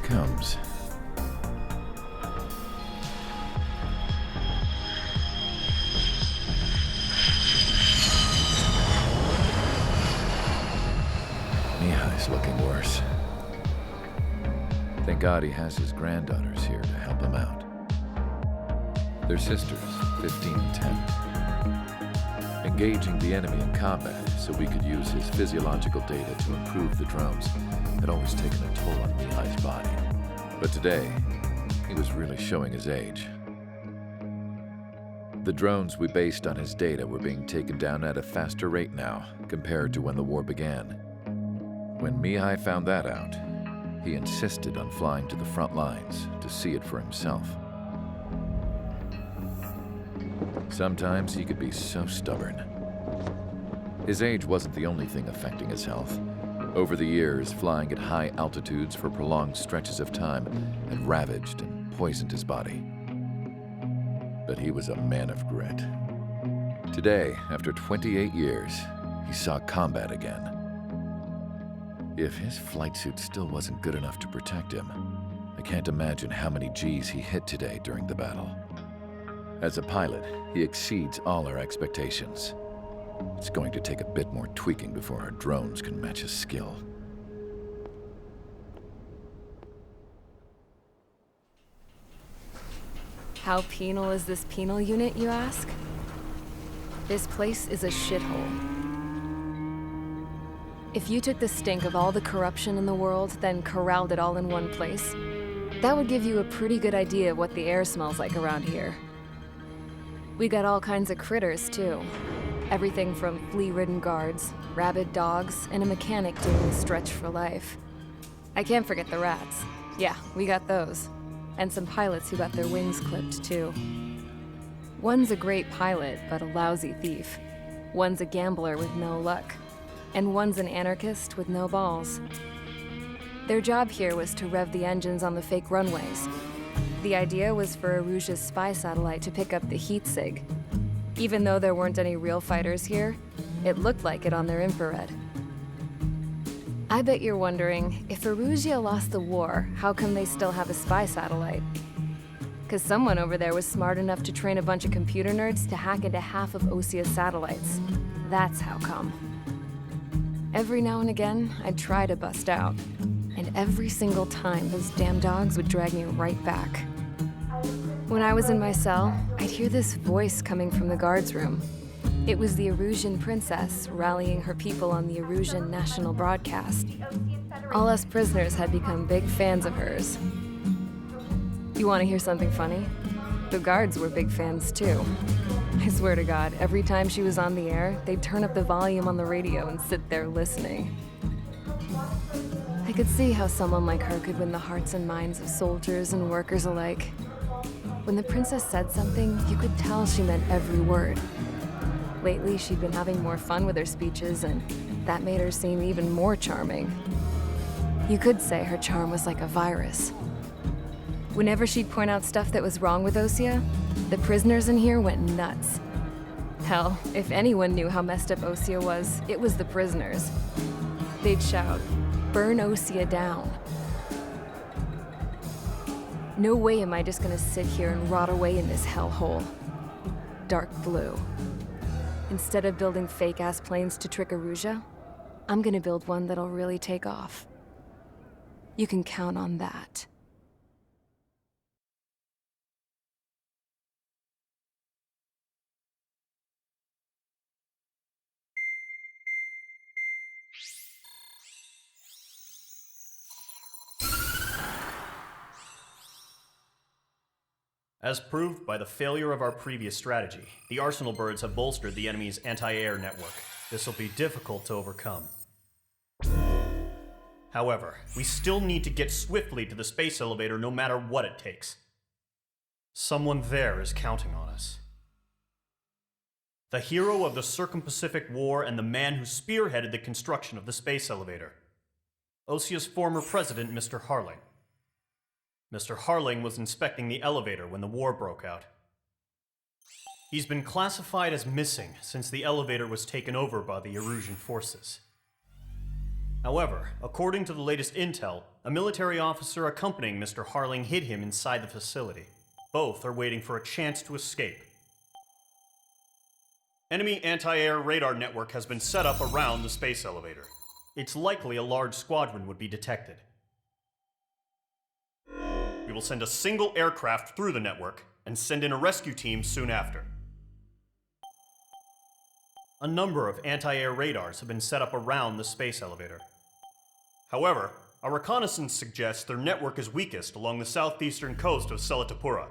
comes. Mihai's looking worse. Thank God he has his granddaughters here to help him out. They're sisters, 15 and 10. Engaging the enemy in combat so we could use his physiological data to improve the drones had always taken a toll on Mihai's body. But today, he was really showing his age. The drones we based on his data were being taken down at a faster rate now compared to when the war began. When Mihai found that out, he insisted on flying to the front lines to see it for himself. Sometimes he could be so stubborn. His age wasn't the only thing affecting his health. Over the years, flying at high altitudes for prolonged stretches of time had ravaged and poisoned his body. But he was a man of grit. Today, after 28 years, he saw combat again. If his flight suit still wasn't good enough to protect him, I can't imagine how many Gs he hit today during the battle. As a pilot, he exceeds all our expectations. It's going to take a bit more tweaking before our drones can match his skill. How penal is this penal unit, you ask? This place is a shithole. If you took the stink of all the corruption in the world, then corralled it all in one place, that would give you a pretty good idea of what the air smells like around here. We got all kinds of critters, too. Everything from flea-ridden guards, rabid dogs, and a mechanic doing the stretch for life. I can't forget the rats. Yeah, we got those. And some pilots who got their wings clipped, too. One's a great pilot, but a lousy thief. One's a gambler with no luck. And one's an anarchist with no balls. Their job here was to rev the engines on the fake runways. The idea was for Aruja's spy satellite to pick up the heat sig. Even though there weren't any real fighters here, it looked like it on their infrared. I bet you're wondering, if Aruja lost the war, how come they still have a spy satellite? 'Cause someone over there was smart enough to train a bunch of computer nerds to hack into half of Osia's satellites. That's how come. Every now and again, I'd try to bust out. And every single time, those damn dogs would drag me right back. When I was in my cell, I'd hear this voice coming from the guards room. It was the Erusian princess rallying her people on the Erusian national broadcast. All us prisoners had become big fans of hers. You want to hear something funny? The guards were big fans too. I swear to God, every time she was on the air, they'd turn up the volume on the radio and sit there listening. I could see how someone like her could win the hearts and minds of soldiers and workers alike. When the princess said something, you could tell she meant every word. Lately, she'd been having more fun with her speeches, and that made her seem even more charming. You could say her charm was like a virus. Whenever she'd point out stuff that was wrong with Osia, the prisoners in here went nuts. Hell, if anyone knew how messed up Osia was, it was the prisoners. They'd shout, "Burn Osia down." No way am I just gonna sit here and rot away in this hellhole. Dark blue. Instead of building fake-ass planes to trick Aruja, I'm gonna build one that'll really take off. You can count on that. As proved by the failure of our previous strategy, the Arsenal birds have bolstered the enemy's anti-air network. This will be difficult to overcome. However, we still need to get swiftly to the space elevator no matter what it takes. Someone there is counting on us. The hero of the Circum-Pacific War and the man who spearheaded the construction of the space elevator. Osia's former president, Mr. Harling. Mr. Harling was inspecting the elevator when the war broke out. He's been classified as missing since the elevator was taken over by the Erusian forces. However, according to the latest intel, a military officer accompanying Mr. Harling hid him inside the facility. Both are waiting for a chance to escape. Enemy anti-air radar network has been set up around the space elevator. It's likely a large squadron would be detected. We will send a single aircraft through the network and send in a rescue team soon after. A number of anti-air radars have been set up around the space elevator. However, our reconnaissance suggests their network is weakest along the southeastern coast of Selatapura,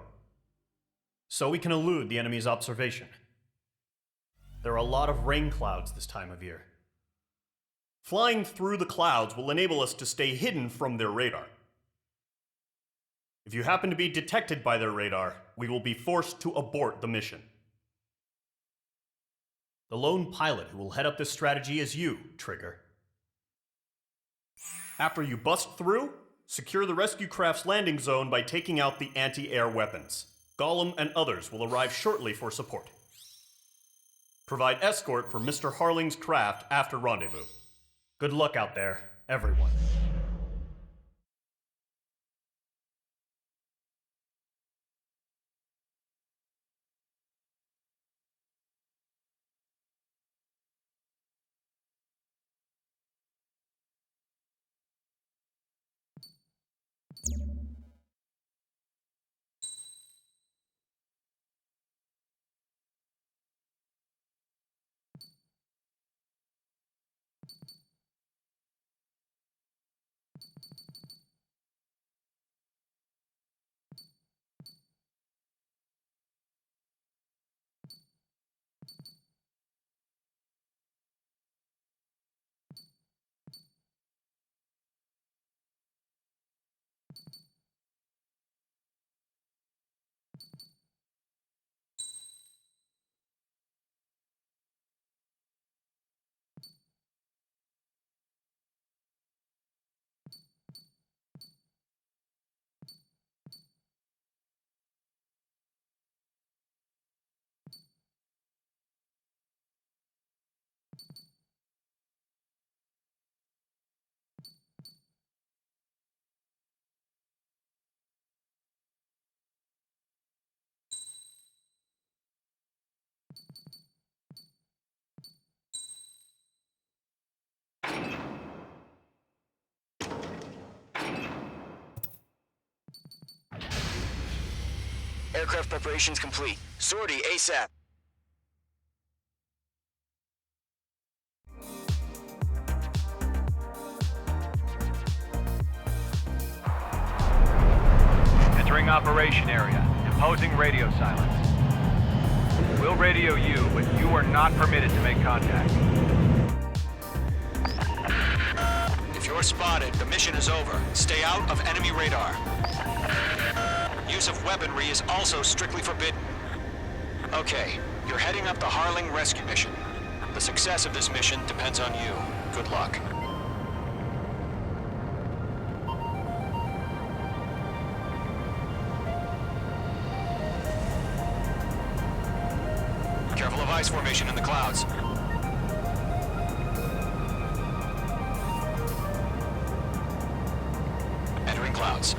so we can elude the enemy's observation. There are a lot of rain clouds this time of year. Flying through the clouds will enable us to stay hidden from their radar. If you happen to be detected by their radar, we will be forced to abort the mission. The lone pilot who will head up this strategy is you, Trigger. After you bust through, secure the rescue craft's landing zone by taking out the anti-air weapons. Gollum and others will arrive shortly for support. Provide escort for Mr. Harling's craft after rendezvous. Good luck out there, everyone. Aircraft preparations complete. Sortie ASAP. Entering operation area. Imposing radio silence. We'll radio you, but you are not permitted to make contact. If you're spotted, the mission is over. Stay out of enemy radar. Use of weaponry is also strictly forbidden. Okay, you're heading up the Harling rescue mission. The success of this mission depends on you. Good luck. Careful of ice formation in the clouds. Entering clouds.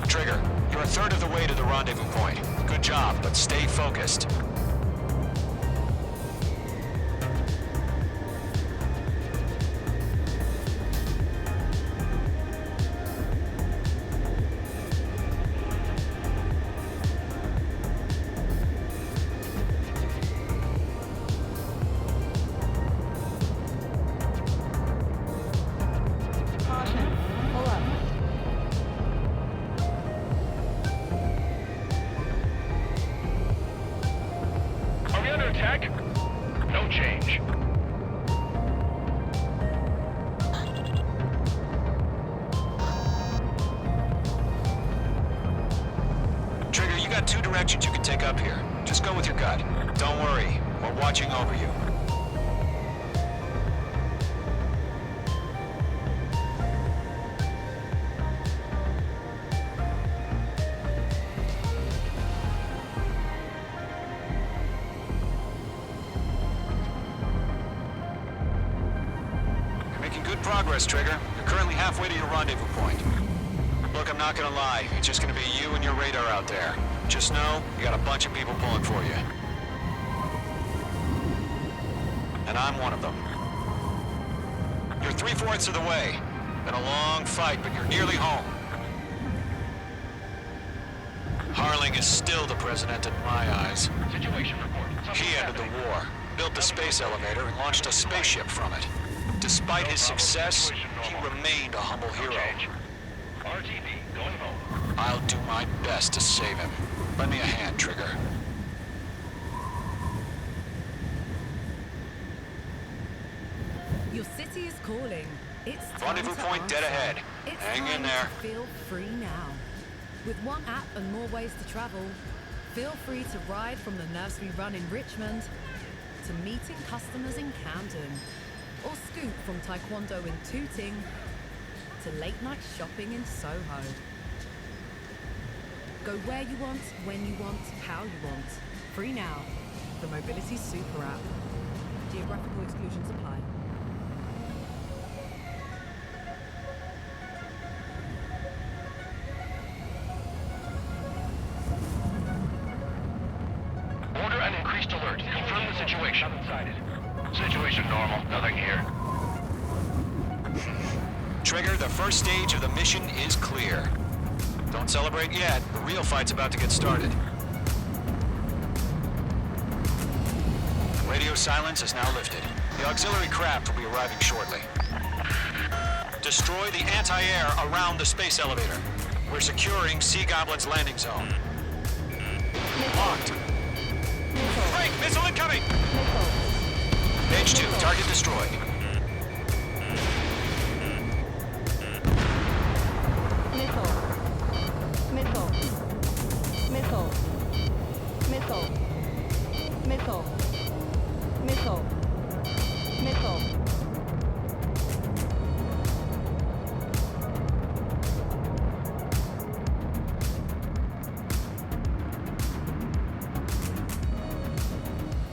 Trigger, you're a third of the way to the rendezvous point. Good job, but stay focused. directions you can take up here. Just go with your gut. Don't worry, we're watching over you. You're making good progress, Trigger. You're currently halfway to your rendezvous point. Look, I'm not gonna lie. It's just gonna be you and your radar out there. Just know, you got a bunch of people pulling for you. And I'm one of them. You're 3/4 of the way. Been a long fight, but you're nearly home. Harling is still the president in my eyes. Situation report. He ended the war, built the space elevator, and launched a spaceship from it. Despite his success, he remained a humble hero. RTB, going home. I'll do my best to save him. Lend me a hand, Trigger. Your city is calling. It's time Rendezvous to point dead answer. ahead. It's Hang in time there. to feel free now. With one app and more ways to travel, feel free to ride from the nursery run in Richmond to meeting customers in Camden, or scoot from Taekwondo in Tooting to late night shopping in Soho. Go where you want, when you want, how you want. Free now. The Mobility Super app. Geographical exclusions apply. Order an increased alert. Confirm the situation. Situation normal. Nothing here. Trigger, the first stage of the mission is clear. Don't celebrate yet. The real fight's about to get started. Radio silence is now lifted. The auxiliary craft will be arriving shortly. Destroy the anti-air around the space elevator. We're securing Sea Goblin's landing zone. Locked. Break! Missile incoming! Page 2, target destroyed.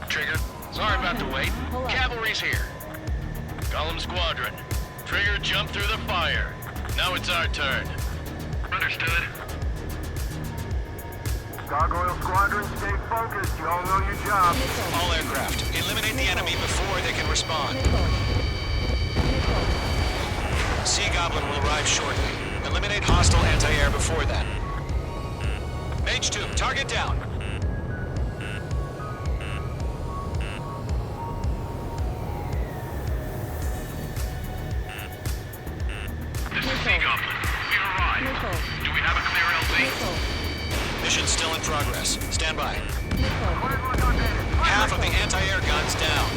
Trigger, sorry about the wait. Cavalry's here. Golem Squadron. Trigger jumped through the fire. Now it's our turn. Understood. Gargoyle Squadron, stay focused. You all know your job. All aircraft, eliminate the enemy before they can respond. Sea Goblin will arrive shortly. Eliminate hostile anti-air before then. Mage 2, target down. This is Sea Goblin. We arrived. Do we have a clear LZ? Mission still in progress. Stand by. Half of the anti-air guns down.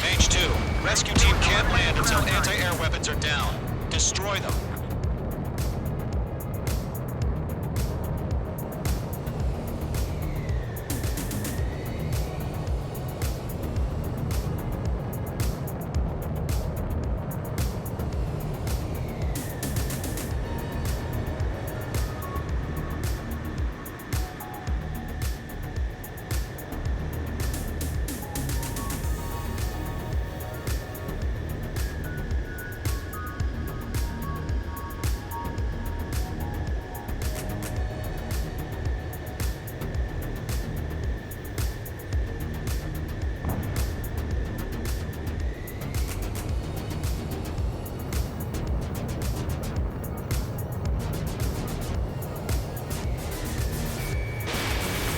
Mage 2, rescue team can't land until anti-air weapons are down. Destroy them.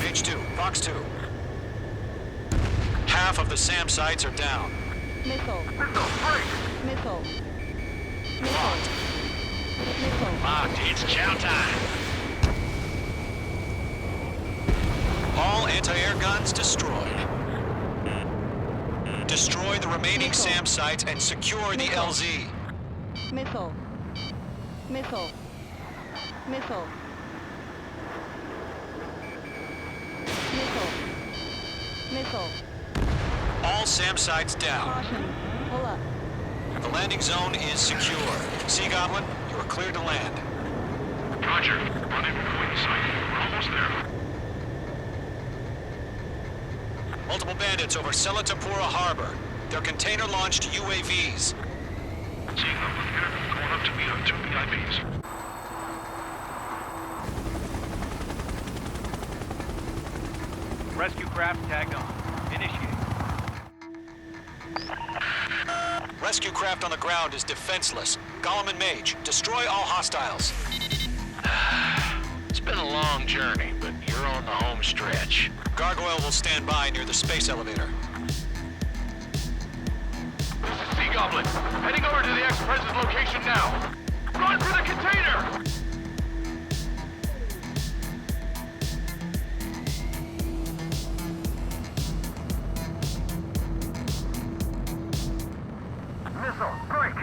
Mage 2, Fox 2. Half of the SAM sites are down. Locked. Locked. It's chow time. All anti-air guns destroyed. Destroy the remaining SAM sites and secure the LZ. Missile. Missile. All SAM sites down. Caution. Pull up. The landing zone is secure. Sea Goblin, you are cleared to land. Roger. Running between site. We're almost there. Multiple bandits over Selatapura Harbor. They're container-launched UAVs. Seeing them from here. Going up to meet up 2 VIPs. Rescue craft tagged on. Initiate. Rescue craft on the ground is defenseless. Gollum and Mage, destroy all hostiles. It's been a long journey, but you're on the home stretch. Gargoyle will stand by near the space elevator. This is Sea Goblin. Heading over to the Ex-President's location now. Run for the container! Missile, break!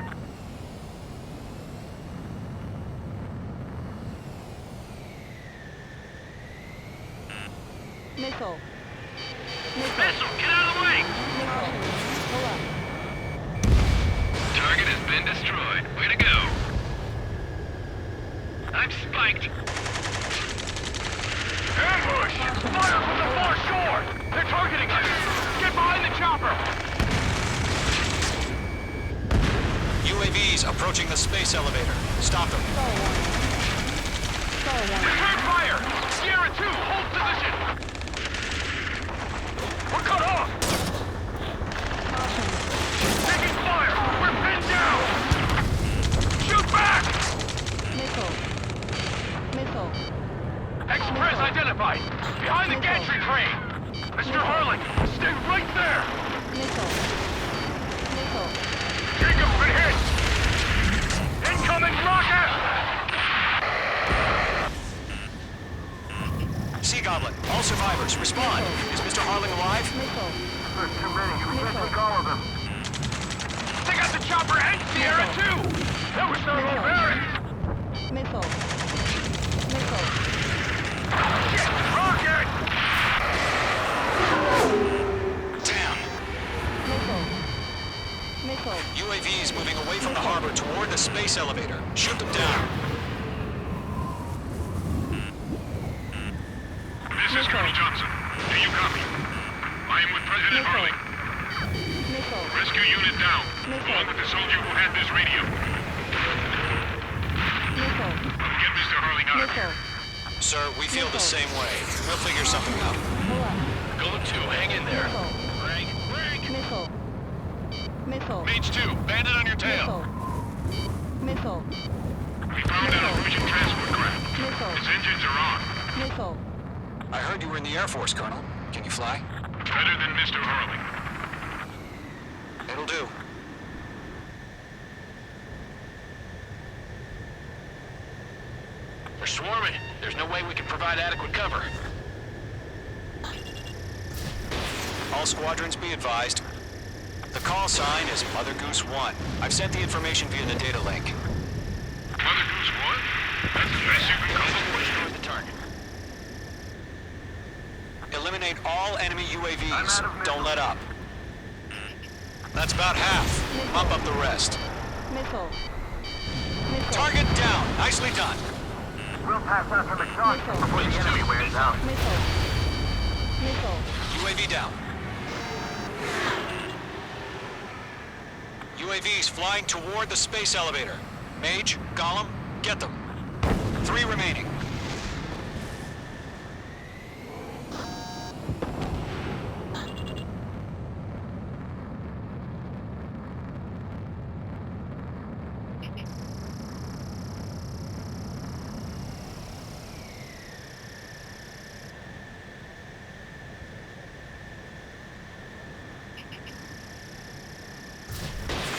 Missile. Missile, get out of the way! Missile. Pull up. Target has been destroyed. Way to go. I'm spiked. Ambush! Fire from the far shore! They're targeting us! Get behind the chopper! UAVs approaching the space elevator. Stop them. Return fire! Sierra 2, hold position! We're cut off! Taking fire! We're pinned down! Shoot back! Missile. Missile. Express identified! Behind the gantry crane! Mr. Harlan, stay right there! Missile. Missile. Jacob's been hit! Incoming rocket! Sea Goblin, all survivors, respond. Is Mr. Harling alive? Missile. There's too many. We can't take all of them. They got the chopper and Sierra too! That was so barbaric! Missile. Missile. Shit! Rocket! Damn. Missile. Missile. UAVs moving away from the harbor toward the space elevator. Shoot them down. This is Colonel Johnson. Do you copy? I am with President Harling. Missile. Rescue unit down, along with the soldier who had this radio. Missile. Get Mr. Harling out of here. Missile. Sir, we feel the same way. We'll figure something out. Pull up. Go to, hang in there. Missile. Break, break! Missile. Missile. Mage 2, bandit on your tail. Missile. Missile. We found out a Fusion transport craft. Missile. Its engines are on. Missile. I heard you were in the Air Force, Colonel. Can you fly? Better than Mr. Harling. It'll do. They're swarming. There's no way we can provide adequate cover. All squadrons be advised. The call sign is Mother Goose 1. I've sent the information via the data link. Mother Goose 1? That's the best you can call it. Destroy the target. Eliminate all enemy I'm out UAVs. of missiles. Don't let up. That's about half. Mop up the rest. Missile. Missile. Target down. Nicely done. We'll pass after the shots Missile. before the enemy wears out. Missile. Missile. UAV down. UAVs flying toward the space elevator. Mage, Gollum, get them. 3 remaining.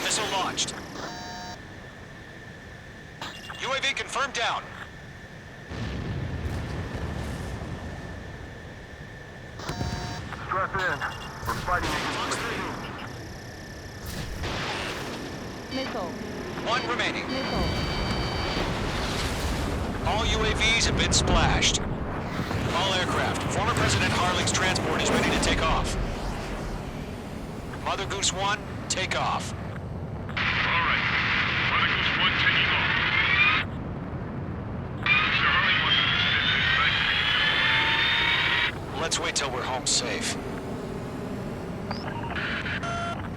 Missile launched. UAV confirmed down. Strap in. We're fighting against machines. Missile. 1 remaining. Missile. All UAVs have been splashed. All aircraft, former President Harling's transport is ready to take off. Mother Goose 1, take off. All right. Mother Goose 1 taking off. Mr. Harling wants to extend his back. Let's wait till we're home safe.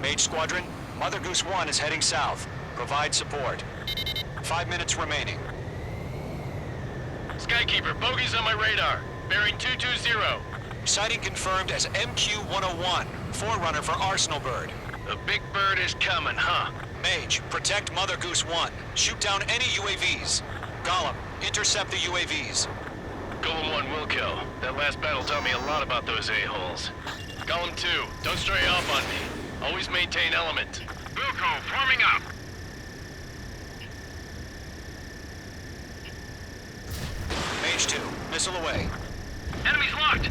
Mage Squadron, Mother Goose 1 is heading south. Provide support. 5 minutes remaining. Skykeeper, bogeys on my radar. Bearing 220. Sighting confirmed as MQ-101, forerunner for Arsenal Bird. The big bird is coming, huh? Mage, protect Mother Goose 1. Shoot down any UAVs. Gollum, intercept the UAVs. Golem 1 will kill. That last battle taught me a lot about those a-holes. Golem 2, don't stray off on me. Always maintain element. Wilco, forming up. Mage 2, missile away. Enemies locked.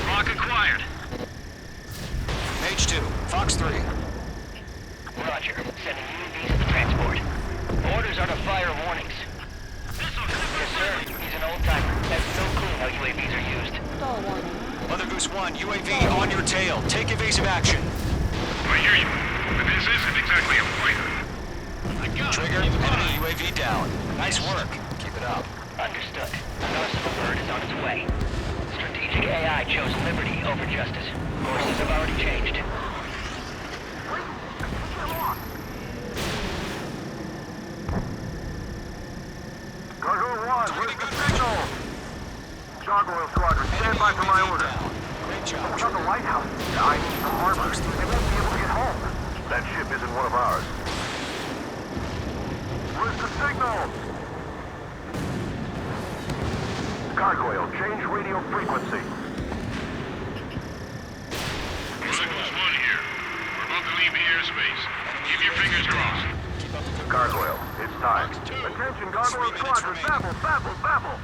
Lock acquired. Mage 2, Fox 3. Roger. Sending UAVs to the transport. Orders are to fire warnings. Yes, sir. He's an old-timer. Has no clue how UAVs are used. Stall warning. Mother Goose 1, UAV on your tail. Take evasive action. I hear you. But this isn't exactly a fighter. Trigger, enemy UAV down. Nice work. Keep it up. Understood. An Arsenal Bird is on its way. Strategic AI chose liberty over justice. Courses have already changed. Cargo 1, where's the signal? Gargoyle Squadron, stand by for my order. Great job. What about the lighthouse? I need some harbor. They won't be able to get home. That ship isn't one of ours. Where's the signal? Gargoyle, change radio frequency. Signals 1 here. We're about to leave the airspace. Keep your fingers crossed. Gargoyle, it's time. Attention, Gargoyle Squadron, babble, babble, babble.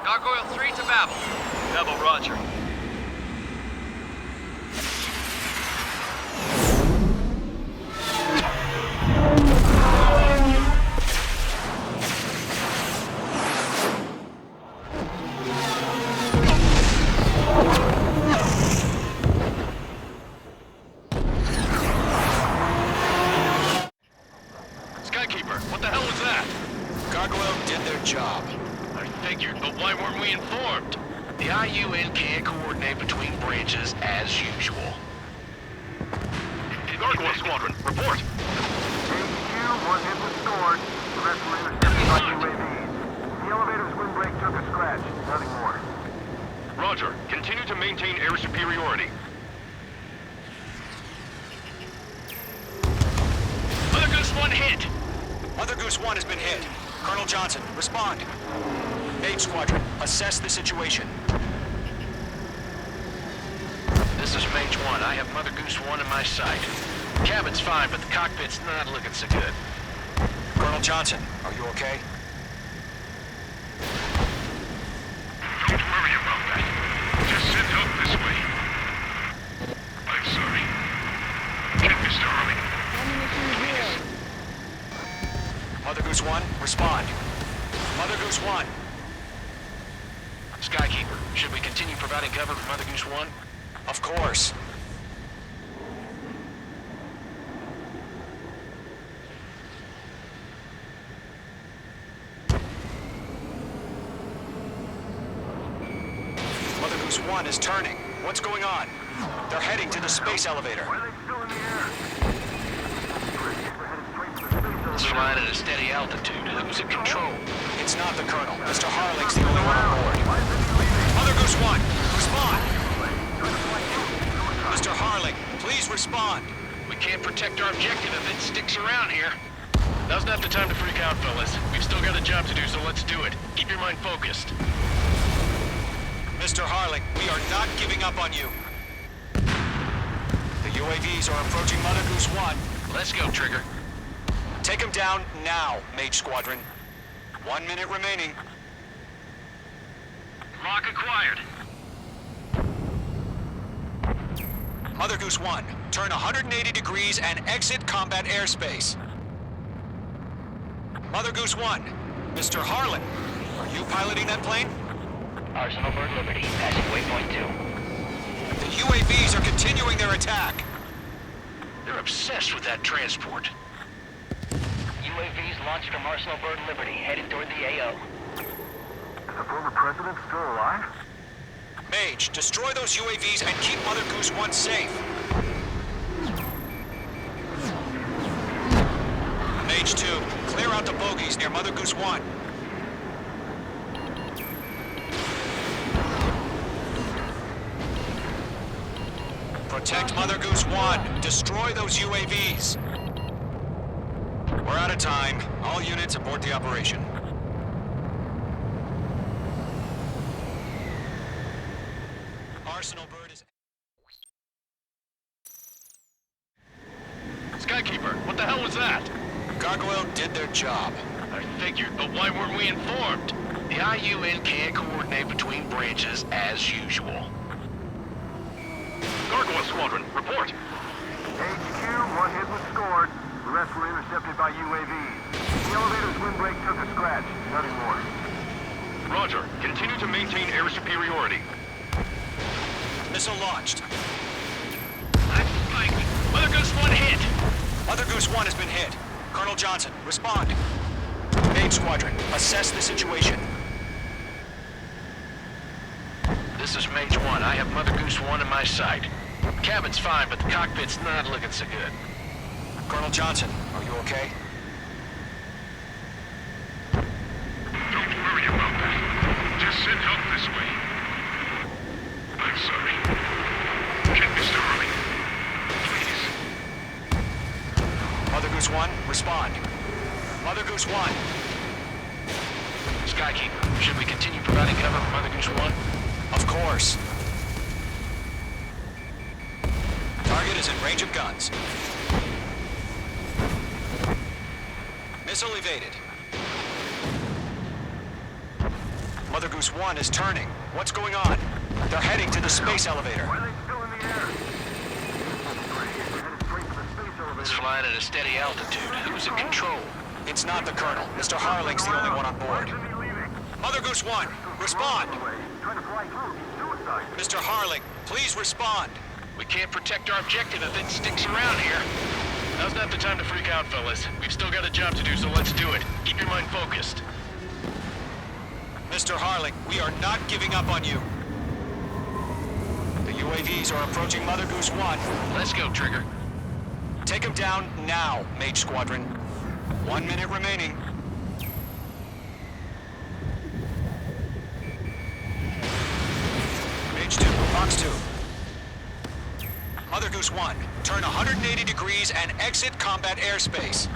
Gargoyle 3 to Babel. Babel, roger. Skykeeper, what the hell was that? Gargoyle did their job. I figured, but why weren't we informed? The IUN can't coordinate between branches as usual. Gargoyle Squadron, report. HQ, one hit was scored. The rest were intercepted by UAVs. The elevator's windbreak took a scratch. Nothing more. Roger. Continue to maintain air superiority. Mother Goose 1 hit. Mother Goose 1 has been hit. Colonel Johnson, respond. Mage Squadron, assess the situation. This is Mage 1. I have Mother Goose 1 in my sight. The cabin's fine, but the cockpit's not looking so good. Colonel Johnson, are you okay? Don't worry about that. Just send help this way. I'm sorry. Get Mr. Harling. Ammunition 0. Mother Goose 1, respond. Mother Goose 1. Skykeeper, should we continue providing cover for Mother Goose 1? Of course. Mother Goose 1 is turning. What's going on? They're heading to the space elevator. Why are they still in the air? We're headed straight for the space elevator. It's flying at a steady altitude. Who's in control? It's not the Colonel. Mr. Harling's the only one on board. Mother Goose 1, respond! Mr. Harling, please respond. We can't protect our objective if it sticks around here. Now's not the time to freak out, fellas. We've still got a job to do, so let's do it. Keep your mind focused. Mr. Harling, we are not giving up on you. The UAVs are approaching Mother Goose 1. Let's go, Trigger. Take them down now, Mage Squadron. 1 minute remaining. Lock acquired. Mother Goose 1, turn 180 degrees and exit combat airspace. Mother Goose 1, Mr. Harlan, are you piloting that plane? Arsenal Bird Liberty, passing waypoint 2. The UAVs are continuing their attack. They're obsessed with that transport. UAVs launched from Arsenal Bird Liberty, headed toward the AO. Is the former president still alive? Mage, destroy those UAVs and keep Mother Goose 1 safe. Mage 2, clear out the bogies near Mother Goose 1. Protect Mother Goose 1. Destroy those UAVs. We're out of time. All units abort the operation. Arsenal Bird is... Skykeeper, what the hell was that? Gargoyle did their job. I figured, but why weren't we informed? The IUN can't coordinate between branches as usual. Gargoyle Squadron, report. HQ, one hit was scored. The rest were intercepted by UAVs. The elevator's windbreak took a scratch. Nothing more. Roger. Continue to maintain air superiority. Missile launched. I'm spiked. Mother Goose 1 hit. Mother Goose 1 has been hit. Colonel Johnson, respond. Mage Squadron, assess the situation. This is Mage 1. I have Mother Goose 1 in my sight. Cabin's fine, but the cockpit's not looking so good. Colonel Johnson, are you okay? Don't worry about that. Just send help this way. I'm sorry. Get Mr. Harling. Please. Mother Goose 1, respond. Mother Goose 1. Skykeeper, should we continue providing cover for Mother Goose 1? Of course. Target is in range of guns. Missile evaded. Mother Goose 1 is turning. What's going on? They're heading to the space elevator. Why are they still in the air? We're headed straight for the space elevator. It's flying at a steady altitude. Who's in control? It's not the Colonel. Mr. Harling's the only one on board. Why isn't he leaving? Mother Goose 1, respond. Trying to fly through. Suicide. Mr. Harling, please respond. We can't protect our objective if it sticks around here. Now's not the time to freak out, fellas. We've still got a job to do, so let's do it. Keep your mind focused. Mr. Harling, we are not giving up on you. The UAVs are approaching Mother Goose 1. Let's go, Trigger. Take him down now, Mage Squadron. 1 minute remaining. Mage 2, Box 2. Mother Goose 1, turn 180 degrees and exit combat airspace.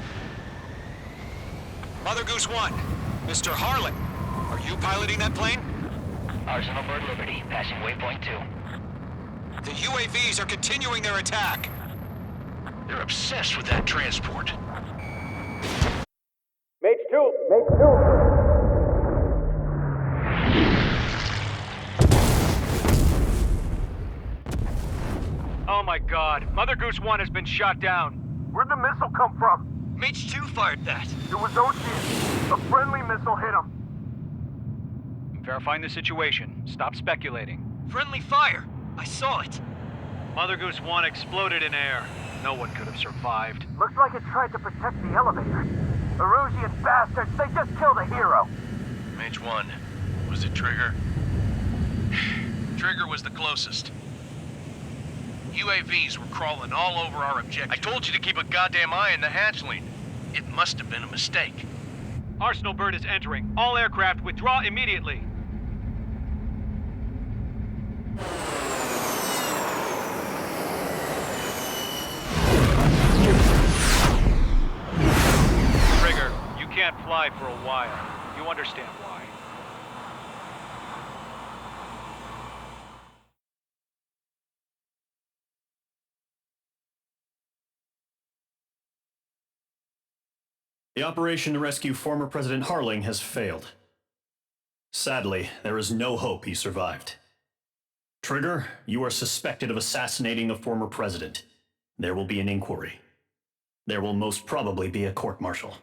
Mother Goose 1, Mr. Harlan, are you piloting that plane? Arsenal Bird Liberty, passing waypoint 2. The UAVs are continuing their attack. They're obsessed with that transport. Mage 2! Mage 2! Oh my god, Mother Goose 1 has been shot down. Where'd the missile come from? Mage 2 fired that. It was Ocean. A friendly missile hit him. I'm verifying the situation. Stop speculating. Friendly fire. I saw it. Mother Goose 1 exploded in air. No one could have survived. Looks like it tried to protect the elevator. Erusian bastards, they just killed a hero. Mage 1. Was it Trigger? Trigger was the closest. UAVs were crawling all over our objective. I told you to keep a goddamn eye on the hatchling. It must have been a mistake. Arsenal Bird is entering. All aircraft withdraw immediately. Trigger, you can't fly for a while. You understand why. The operation to rescue former President Harling has failed. Sadly, there is no hope he survived. Trigger, you are suspected of assassinating the former president. There will be an inquiry. There will most probably be a court-martial.